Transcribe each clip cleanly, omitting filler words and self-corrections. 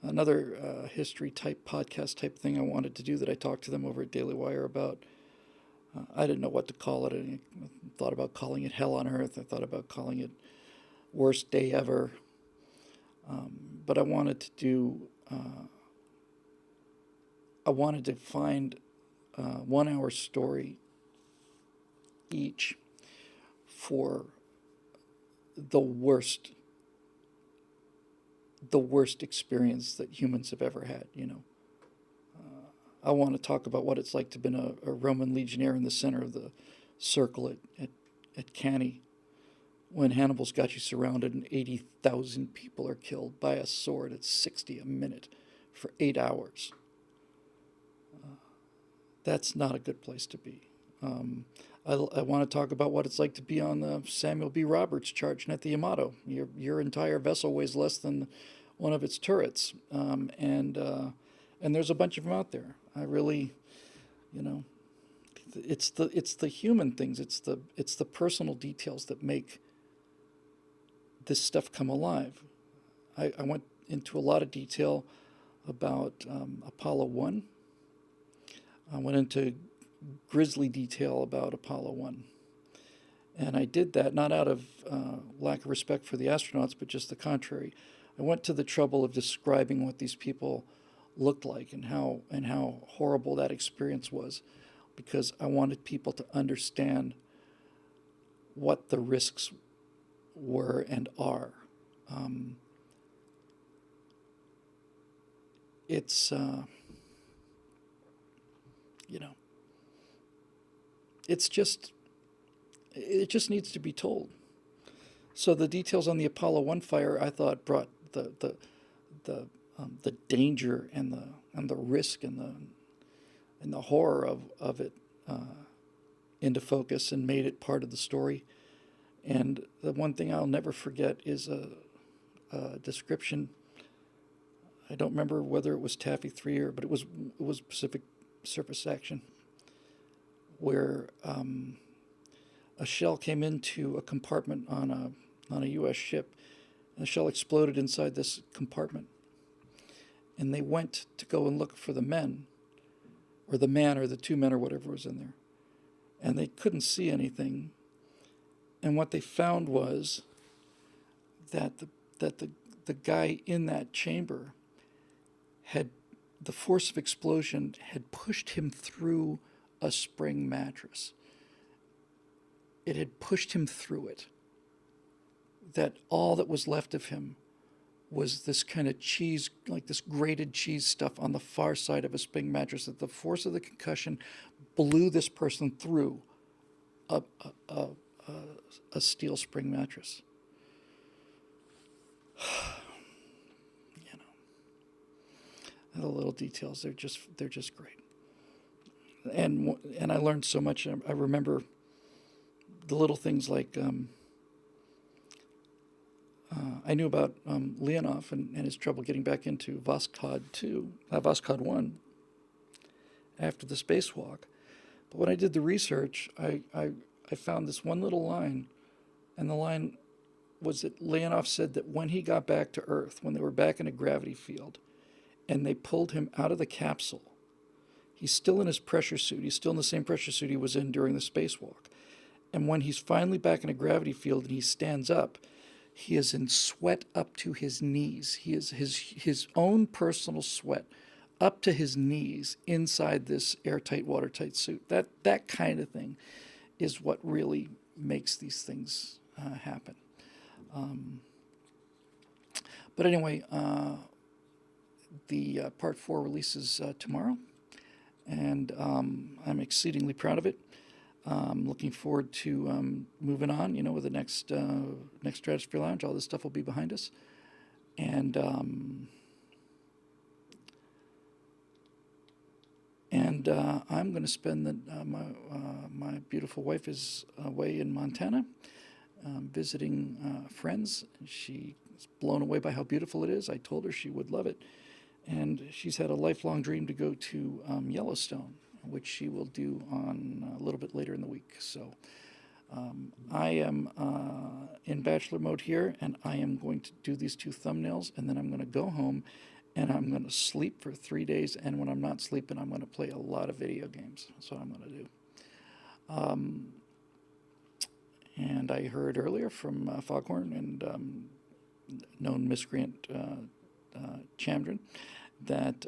another history type podcast type thing I wanted to do that I talked to them over at Daily Wire about. I didn't know what to call it. I thought about calling it Hell on Earth. I thought about calling it Worst Day Ever. But I wanted to do. I wanted to find 1 hour story each for the worst experience that humans have ever had. I want to talk about what it's like to have been a Roman legionnaire in the center of the circle at Cannae when Hannibal's got you surrounded and 80,000 people are killed by a sword at 60 a minute for 8 hours. That's not a good place to be. I want to talk about what it's like to be on the Samuel B. Roberts charging at the Yamato. Your entire vessel weighs less than one of its turrets, and there's a bunch of them out there. I really, it's the human things. It's the personal details that make this stuff come alive. I went into a lot of detail about Apollo 1. I went into grisly detail about Apollo 1. And I did that not out of lack of respect for the astronauts, but just the contrary. I went to the trouble of describing what these people looked like and how horrible that experience was, because I wanted people to understand what the risks were and are. It's it just needs to be told. So the details on the Apollo 1 fire, I thought, brought the danger and the risk and the horror of it into focus and made it part of the story. And the one thing I'll never forget is a description. I don't remember whether it was Taffy 3 but it was Pacific Surface Action, where a shell came into a compartment on a U.S. ship, and the shell exploded inside this compartment. And they went to go and look for the men, or the man, or the two men, or whatever was in there, and they couldn't see anything. And what they found was that the guy in that chamber had, the force of explosion had pushed him through a spring mattress. It had pushed him through it. That all that was left of him was this kind of cheese, like this grated cheese stuff on the far side of a spring mattress, that the force of the concussion blew this person through a steel spring mattress. And the little details, they're just great. And I learned so much. I remember the little things like I knew about Leonov and his trouble getting back into Voskhod 1 after the spacewalk. But when I did the research, I found this one little line, and the line was that Leonov said that when he got back to Earth, when they were back in a gravity field, and they pulled him out of the capsule, he's still in his pressure suit. He's still in the same pressure suit he was in during the spacewalk. And when he's finally back in a gravity field and he stands up, he is in sweat up to his knees. He is his own personal sweat up to his knees inside this airtight, watertight suit. That kind of thing is what really makes these things happen. But anyway, the Part 4 releases tomorrow, and I'm exceedingly proud of it. Looking forward to moving on, with the next Stratosphere Lounge. All this stuff will be behind us. And I'm going to spend my beautiful wife is away in Montana, visiting friends. She's blown away by how beautiful it is. I told her she would love it. And she's had a lifelong dream to go to Yellowstone, which she will do on a little bit later in the week. So I am in bachelor mode here, and I am going to do these 2 thumbnails, and then I'm going to go home and I'm going to sleep for 3 days. And when I'm not sleeping, I'm going to play a lot of video games. That's what I'm going to do. And I heard earlier from Foghorn and known miscreant Chandran that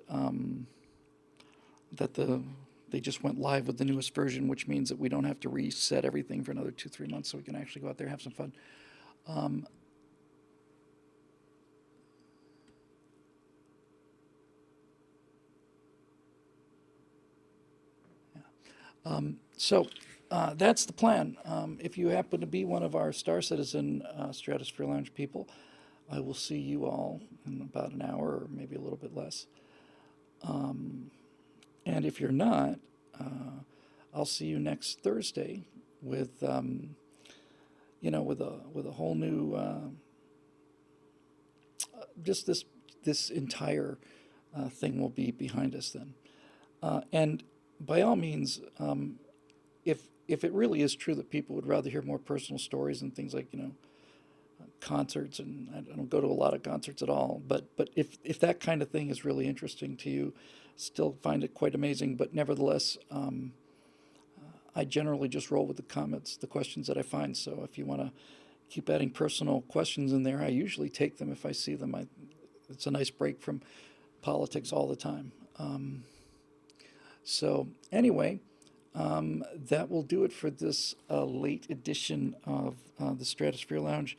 they just went live with the newest version, which means that we don't have to reset everything for another 2-3 months, so we can actually go out there and have some fun. So that's the plan. If you happen to be one of our Star Citizen Stratosphere Lounge people, I will see you all in about an hour or maybe a little bit less. And if you're not, I'll see you next Thursday with, with a whole new, just this entire thing will be behind us then. And by all means, if it really is true that people would rather hear more personal stories and things like concerts, and I don't go to a lot of concerts at all, but if that kind of thing is really interesting to you, still find it quite amazing. But nevertheless, I generally just roll with the comments, the questions that I find. So if you want to keep adding personal questions in there, I usually take them if I see them. It's a nice break from politics all the time. So anyway, that will do it for this late edition of the Stratosphere Lounge.